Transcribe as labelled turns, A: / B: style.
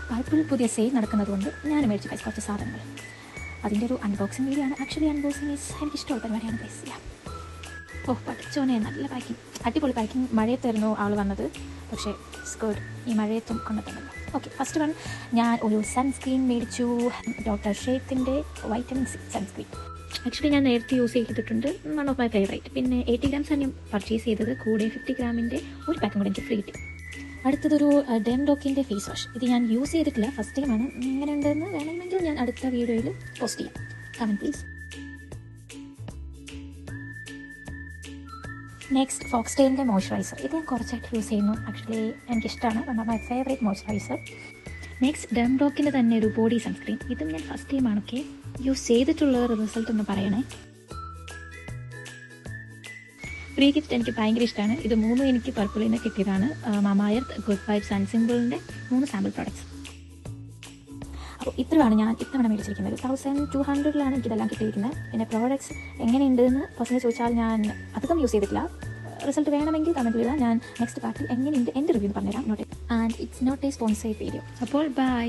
A: Purple പുതിയ sale നടക്കുന്നതുകൊണ്ട് ഞാൻ മേടിച്ചു ഗൈസ് കുറച്ച് സാധനങ്ങൾ. അതിൻ്റെ ഒരു അൺബോക്സിങ് വീഡിയോ ആണ്. ആക്ച്വലി അൺബോക്സിങ് ഈസ് എനിക്കിഷ്ടമുള്ള പരിപാടിയാണ് ഗൈസ്. പഠിച്ചോനെ നല്ല പാക്കിങ്, അടിപൊളി പാക്കിങ്. മഴയത്തായിരുന്നു ആൾ വന്നത്, പക്ഷേ സ്കേർട്ട് ഈ മഴയത്തും കൊണ്ടുതന്നല്ലോ. ഓക്കെ, ഫസ്റ്റ് വൺ ഞാൻ ഒരു സൺസ്ക്രീൻ മേടിച്ചു. ഡോക്ടർ ഷേത്തിൻ്റെ വൈറ്റമിൻ സി സൺസ്ക്രീൻ. ആക്ച്വലി ഞാൻ നേരത്തെ യൂസ് ചെയ്തിട്ടുണ്ട്, വൺ ഓഫ് മൈ ഫേവറേറ്റ്. പിന്നെ 80 grams ആണ് ഞാൻ പർച്ചേസ് ചെയ്തത്, കൂടെ 50 ഗ്രാമിൻ്റെ ഒരു പാക്കും കൂടെ എനിക്ക് ഫ്രീ കിട്ടി. അടുത്തതൊരു ഡെംഡോക്കിൻ്റെ ഫേസ് വാഷ്. ഇത് ഞാൻ യൂസ് ചെയ്തിട്ടില്ല, ഫസ്റ്റ് ടൈമാണ്. എങ്ങനെ ഉണ്ടെന്ന് വേണമെങ്കിൽ ഞാൻ അടുത്ത വീഡിയോയിൽ പോസ്റ്റ് ചെയ്യാം. Comment please. നെക്സ്റ്റ് ഫോക്സ്ടെയിലിൻ്റെ മോയ്സ്ചറൈസർ. ഇത് ഞാൻ കുറച്ചായിട്ട് യൂസ് ചെയ്യുന്നു. ആക്ച്വലി എനിക്കിഷ്ടമാണ്, one of my favourite moisturiser. Next ഡെംഡോക്കിൻ്റെ തന്നെ ഒരു ബോഡി സൺസ്ക്രീൻ. ഇതും ഞാൻ ഫസ്റ്റ് ടൈമാണ്. ഓക്കെ, യൂസ് ചെയ്തിട്ടുള്ള റിസൾട്ട് ഒന്ന് പറയണേ. ഫ്രീ ഗിഫ്റ്റ് എനിക്ക് ഭയങ്കര ഇഷ്ടമാണ്. ഇത് 3 എനിക്ക് പർപ്പിളിൽ നിന്ന് കിട്ടിയതാണ്. മാമാഎർത്ത്, ഗുഡ് വൈബ്സ് ആൻഡ് സിമ്പിളിൻ്റെ 3 സാമ്പിൾ പ്രോഡക്ട്സ്. അപ്പോൾ ഇത്രയാണ് ഞാൻ ഇത്തവണ മേടിച്ചിരിക്കുന്നത്. 1200 എനിക്കിതെല്ലാം കിട്ടിയിരിക്കുന്നത്. പിന്നെ പ്രോഡക്ട്സ് എങ്ങനെയുണ്ടെന്ന് പേഴ്സണലി ചോദിച്ചാൽ ഞാൻ അധികം യൂസ് ചെയ്തിട്ടില്ല. റിസൾട്ട് വേണമെങ്കിൽ കമൻറ്റ് ചെയ്താൽ ഞാൻ നെക്സ്റ്റ് പാർട്ടിൽ എങ്ങനെയുണ്ട് എൻ്റെ റിവ്യൂ പറഞ്ഞുതരാം. And it's not a sponsored video. അപ്പോൾ ബൈ.